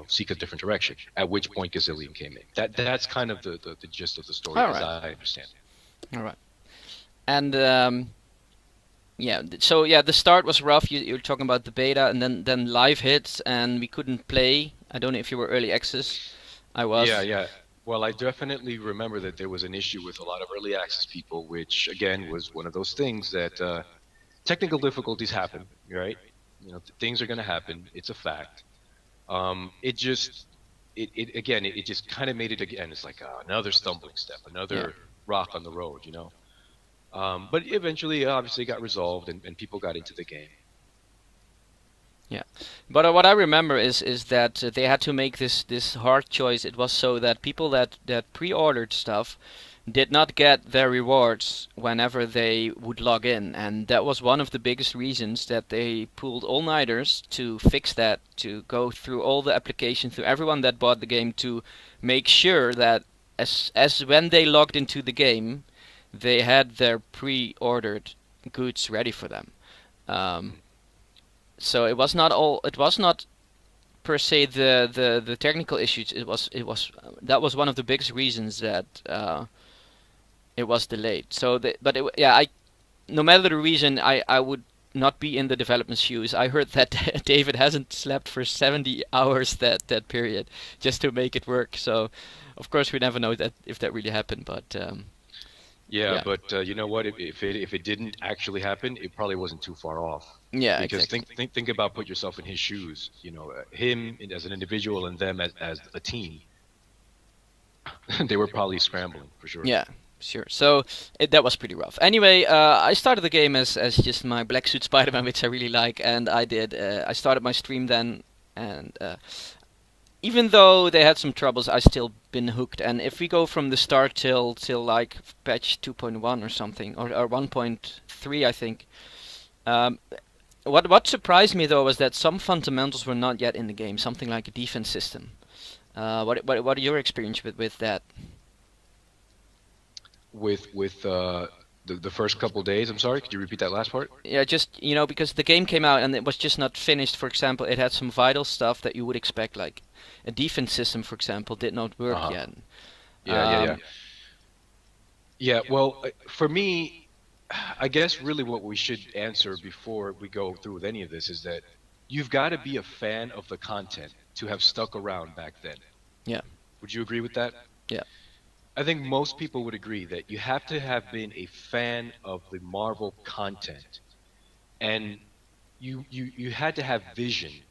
seek a different direction. At which point Gazillion came in. That's kind of the gist of the story, All as right. I understand it. All right. And yeah, so yeah, the start was rough. You were talking about the beta, and then live hits, and we couldn't play. I don't know if you were early access. I Yeah, was. yeah. Well, I definitely remember that there was an issue with a lot of early access people, which again was one of those things that technical difficulties happen, right? Things are going to happen. It's a fact. It just, it again, it just kind of made it again. It's like another stumbling step, Yeah. another rock on the road. But eventually, obviously, got resolved, and people got into the game. Yeah, but what I remember is that they had to make this hard choice. It was so that people that pre-ordered stuff did not get their rewards whenever they would log in, and that was one of the biggest reasons that they pulled all-nighters to fix that, to go through all the applications, through everyone that bought the game, to make sure that as when they logged into the game, they had their pre-ordered goods ready for them. Um, Mm. so it was not all. It was not per se the technical issues. It was that was one of the biggest reasons that it was delayed. So but yeah, I no matter the reason, I would not be in the development shoes. I heard that David hasn't slept for 70 hours that period just to make it work. So of course we never know that if that really happened, but Yeah, yeah, but you know what? If it didn't actually happen, it probably wasn't too far off. yeah, Because exactly. think about put yourself in his shoes. Him as an individual and them as a team. They were probably scrambling for sure. Yeah, sure. So that was pretty rough. Anyway, I started the game as just my black suit Spider-Man, which I really like, and I did. I started my stream then, and even though they had some troubles, I still been hooked. And if we go from the start till like patch 2.1 or something, or 1.3, I think. Um, what surprised me though was that some fundamentals were not yet in the game. Something like a defense system. What are your experience with that? With the first couple days. I'm sorry. Could you repeat that last part? Yeah, just because the game came out and it was just not finished. For example, it had some vital stuff that you would expect, like a defense system, for example, did not work Uh-huh. yet. Yeah, yeah, yeah. Um, Yeah, well, for me, I guess really what we should answer before we go through with any of this is that you've got to be a fan of the content to have stuck around back then. yeah, Would you agree with that? yeah, I think most people would agree that you have to have been a fan of the Marvel content, and you had to have vision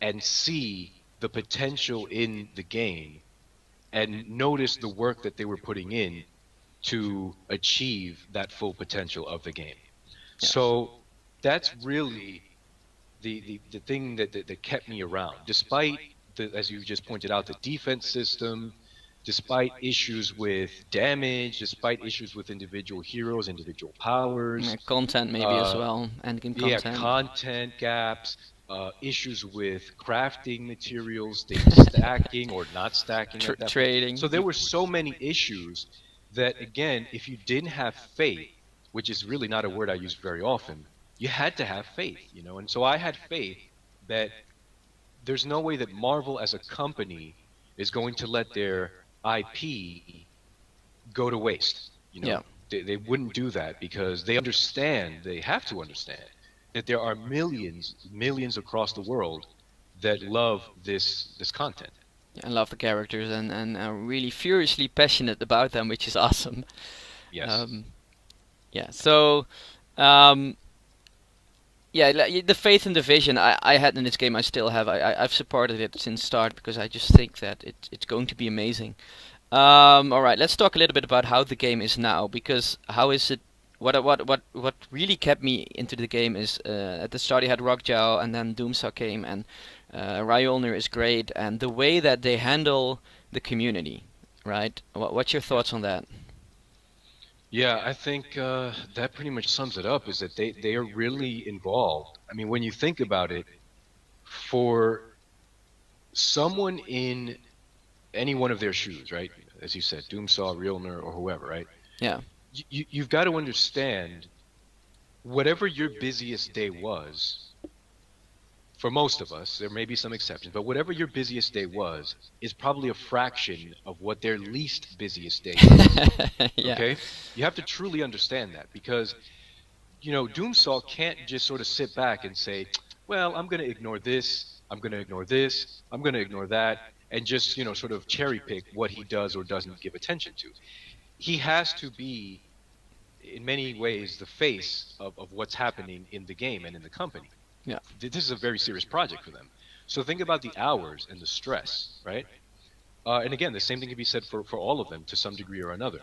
and see the potential in the game and notice the work that they were putting in to achieve that full potential of the game. yeah, So that's really the thing that kept me around, despite as you just pointed out, the defense system, despite issues with damage, despite issues with individual heroes, individual powers, yeah. Content maybe as uh, well, endgame yeah, content, content gaps, issues with crafting materials, things stacking or not stacking at that point. trading. So there were so many issues that, again, if you didn't have faith, which is really not a word I use very often, you had to have faith. And so I had faith that there's no way that Marvel as a company is going to let their IP go to waste. You Yeah. know, they wouldn't do that because they have to understand that there are millions across the world that love this content. I love the characters and are really furiously passionate about them, which is awesome. Yes. Um, yeah. So, um, yeah, the faith and the vision I had in this game, I still have. I've supported it since start because I just think that it's going to be amazing. All right, let's talk a little bit about how the game is now, because how is it? What really kept me into the game is at the start you had Rockjaw and then Doomsaw came and Ryolner is great and the way that they handle the community, right? What's your Yeah. thoughts on that? Yeah, I think that pretty much sums it up. Is that they are really involved. I mean, when you think about it, for someone in any one of their shoes, right? As you said, Doomsaw, Realner, or whoever, right? Yeah, You've got to understand whatever your busiest day was, for most of us, there may be some exceptions, but whatever your busiest day was is probably a fraction of what their least busiest day is. Yeah. Okay? You have to truly understand that because, Doomsaw can't just sort of sit back and say, well, I'm going to ignore this, I'm going to ignore this, I'm going to ignore that, and just, sort of cherry pick what he does or doesn't give attention to. He has to be, in many ways, the face of what's happening in the game and in the company. Yeah. This is a very serious project for them. So think about the hours and the stress, right? And again, the same thing can be said for all of them to some degree or another.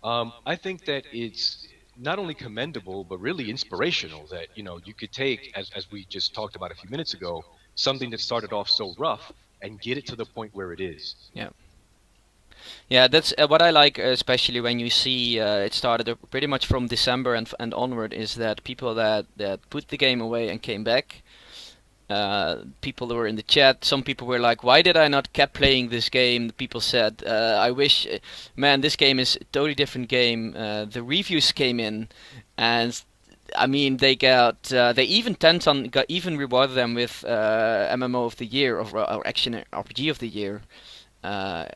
I think that it's not only commendable but really inspirational that you could take, as we just talked about a few minutes ago, something that started off so rough and get it to the point where it is. Yeah. Yeah, that's what I like, especially when you see it started pretty much from December and onward, is that people that put the game away and came back. People who were in the chat, some people were like, "Why did I not kept playing this game?" People said, "I wish, man, this game is a totally different game." The reviews came in, and I mean, they even got even rewarded them with MMO of the year or action RPG of the year.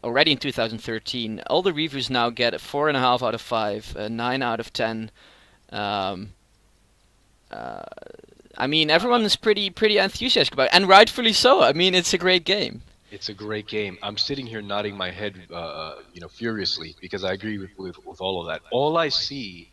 Already in 2013, all the reviews now get a 4.5 out of 5, a 9 out of 10. Um, uh, I mean, everyone is pretty enthusiastic about it, and rightfully so. I mean, it's a great game. It's a great game. I'm sitting here nodding my head, furiously because I agree with all of that. All I see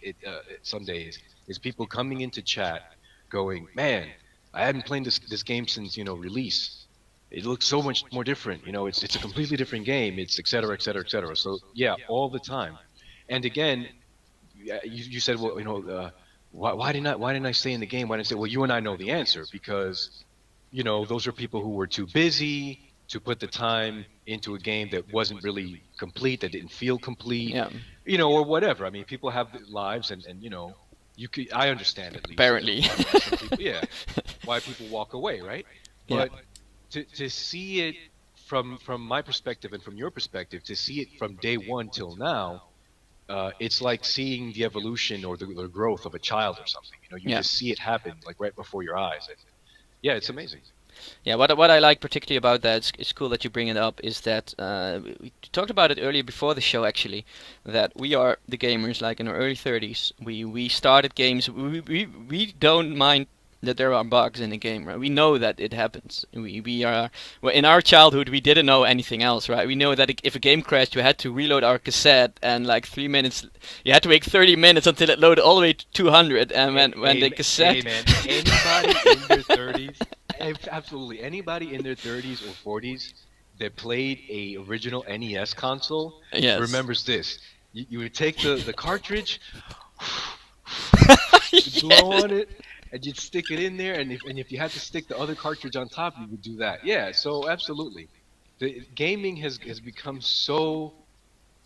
some days is people coming into chat, going, "Man, I hadn't played this game since release. It looks so much more different. It's a completely different game. It's et cetera, et cetera, et cetera." So yeah, all the time. And again, you said, well, why didn't I stay in the game? Why didn't I say? Well, you and I know the answer because those are people who were too busy to put the time into a game that wasn't really complete, that didn't feel complete, Yeah, or whatever. I mean, people have lives, and I understand at least apparently. why some people, yeah, why people walk away, right? Yeah, But to see it from my perspective and from your perspective, to see it from day one till now, it's like seeing the evolution or the growth of a child or something. You yeah. just see it happen like right before your eyes, and yeah, it's amazing. Yeah, what I like particularly about that, it's cool that you bring it up, is that we talked about it earlier before the show actually, that we are the gamers like in our early 30s. We started games. We don't mind that there are bugs in the game, right? We know that it happens. We are, well, in our childhood we didn't know anything else, right? We know that if a game crashed, you had to reload our cassette, and like 3 minutes, you had to wait 30 minutes until it loaded all the way to 200, and when the cassette. Hey man, anybody in their 30s, absolutely anybody in their 30s or 40s that played a original NES console Yes. remembers this. You would take the cartridge, you'd blow Yes. on it, and you'd stick it in there, and if you had to stick the other cartridge on top, you would do that. Yeah, so absolutely. The gaming has become so,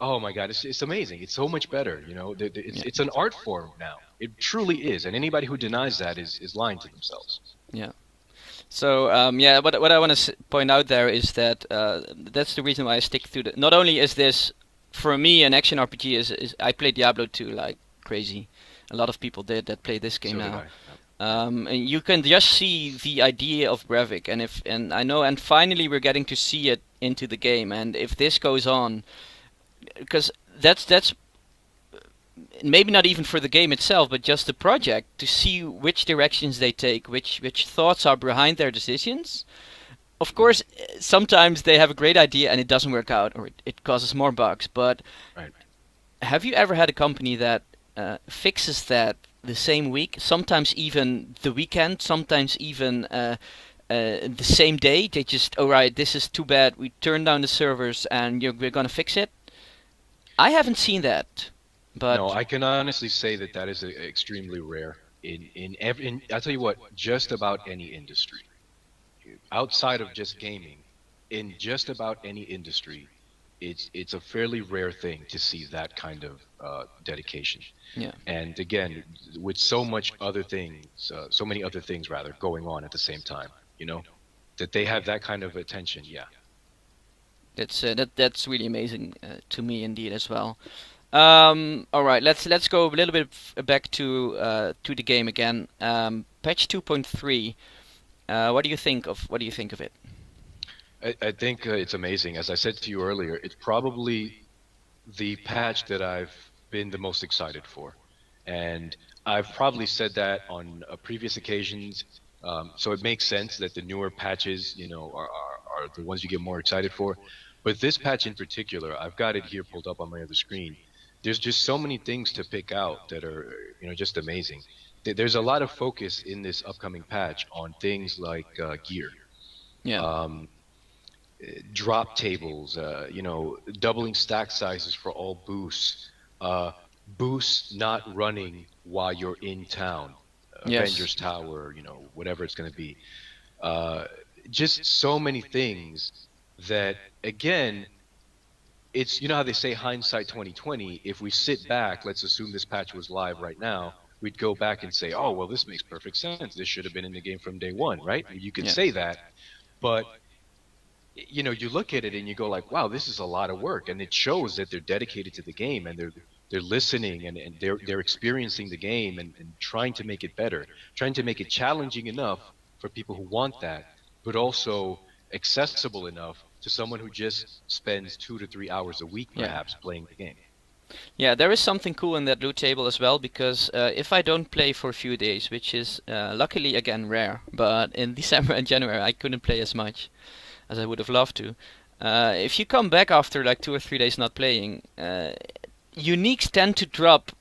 oh my God, it's amazing. It's so much better. Yeah. It's an art form now. It truly is, and anybody who denies that is lying to themselves. Yeah. So yeah, what I want to point out there is that that's the reason why I stick to the. Not only is this for me an action RPG, is I played Diablo 2 like crazy. A lot of people did that play this game So did now. I. Yep. And you can just see the idea of Brevik, and I know, and finally we're getting to see it into the game. And if this goes on, because that's maybe not even for the game itself, but just the project, to see which directions they take, which thoughts are behind their decisions. Of Mhm. course, sometimes they have a great idea and it doesn't work out, or it causes more bugs. But Right. have you ever had a company that fixes that the same week, sometimes even the weekend, sometimes even the same day? They just, all right, this is too bad. We turn down the servers and we're gonna fix it. I haven't seen that, No, but I can honestly say that is extremely rare I'll tell you what, just about any industry, outside of just gaming, in just about any industry, it's a fairly rare thing to see that kind of dedication. yeah, And again, with so many other things rather going on at the same time, that they have that kind of attention. Yeah. that's really amazing to me indeed as well. All right, let's go a little bit back to the game again. Patch 2.3. What do you think of it? I think it's amazing. As I said to you earlier, it's probably the patch that I've been the most excited for. And I've probably said that on previous occasions. So it makes sense that the newer patches, are the ones you get more excited for. But this patch in particular, I've got it here pulled up on my other screen. There's just so many things to pick out that are, just amazing. There's a lot of focus in this upcoming patch on things like gear. Yeah. Um, Drop tables, doubling stack sizes for all boosts, uh, boosts not running while you're in town, Yes. Avengers Tower, whatever it's going to be. Uh, just so many things that, again, it's, how they say hindsight 2020. If we sit back, let's assume this patch was live right now, we'd go back and say, oh, well, this makes perfect sense. This should have been in the game from day one, right? You could Yeah. say that, but you look at it and you go like, wow, this is a lot of work, and it shows that they're dedicated to the game, and they're listening, and they're experiencing the game, and trying to make it better, trying to make it challenging enough for people who want that, but also accessible enough to someone who just spends 2 to 3 hours a week Yeah. perhaps playing the game. Yeah, there is something cool in that loot table as well because if I don't play for a few days, which is luckily again rare, but in December and January I couldn't play as much as I would have loved to. If you come back after like 2 or 3 days not playing, uniques tend to drop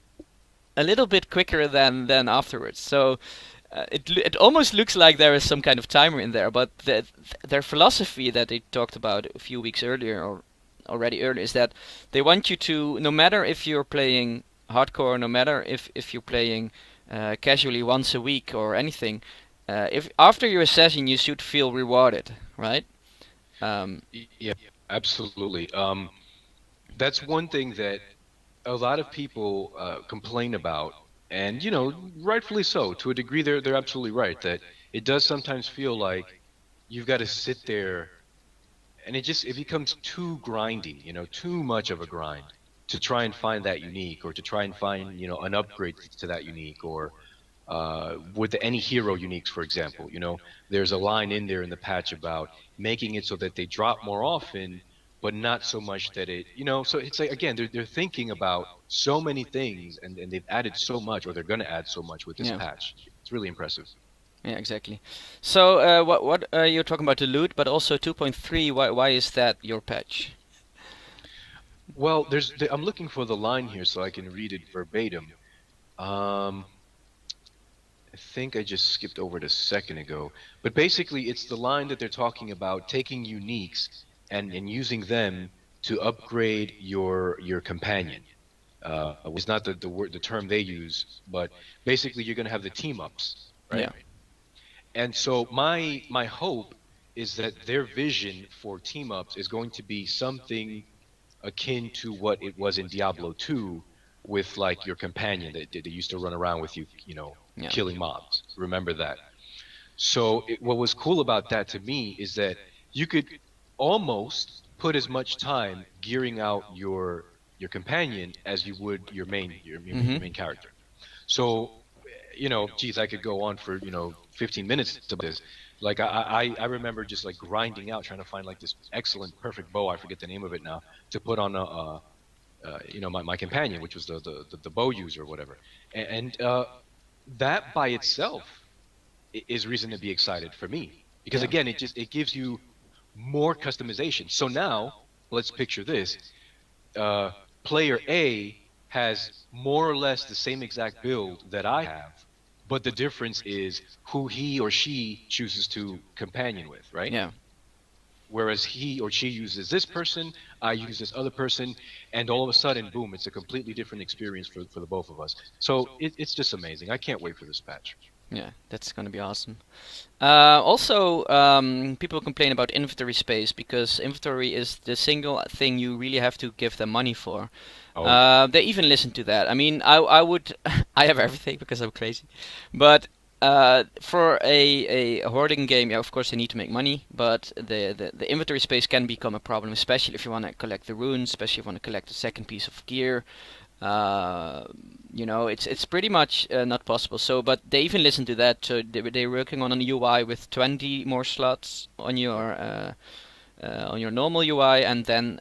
a little bit quicker than afterwards. So it almost looks like there is some kind of timer in there, but their philosophy that they talked about a few weeks earlier or already earlier is that they want you to, no matter if you're playing hardcore, no matter if you're playing casually once a week or anything, if after your session you should feel rewarded, right? Um, Yeah, absolutely. That's one thing that a lot of people complain about, and rightfully so. To a degree, they're absolutely right that it does sometimes feel like you've got to sit there, and it becomes too grindy, too much of a grind to try and find that unique, or to try and find an upgrade to that unique, or with any hero uniques, for example. There's a line in there in the patch about making it so that they drop more often, but not so much that so it's like, again, they're thinking about so many things, and they've added so much, or they're going to add so much with this yeah. patch. It's really impressive. Yeah, exactly. So, what you're talking about the loot, but also 2.3. Why is that your patch? Well, I'm looking for the line here so I can read it verbatim. Um, I think I just skipped over it a second ago. But basically, it's the line that they're talking about taking uniques and using them to upgrade your companion. Which is not the term they use, but basically you're going to have the team ups, right? Yeah. And so my hope is that their vision for team ups is going to be something akin to what it was in Diablo 2, with like your companion that used to run around with you, Yeah. killing mobs. Remember that. So what was cool about that to me is that you could almost put as much time gearing out your companion as you would your Mhm. main character. So, geez, I could go on for 15 minutes about this. Like I remember just like grinding out trying to find like this excellent perfect bow. I forget the name of it now, to put on my companion, which was the bow user or whatever. And that by itself is reason to be excited for me, because Yeah. again, it gives you more customization. So now let's picture this: uh, player A has more or less the same exact build that I have, but the difference is who he or she chooses to companion with, right? Yeah. Whereas he or she uses this person, I use this other person, and all of a sudden, boom, it's a completely different experience for the both of us. So it's just amazing. I can't wait for this patch. Yeah. That's gonna be awesome. Also, people complain about inventory space because inventory is the single thing you really have to give them money for. Oh yeah. They even listen to that. I mean, I would, I have everything because I'm crazy, but for a hoarding game, yeah, of course they need to make money, but the inventory space can become a problem, especially if you want to collect the runes, especially if you want to collect a second piece of gear. Uh, it's pretty much not possible. So, but they even listen to that. So they're working on a UI with 20 more slots on your normal UI, and then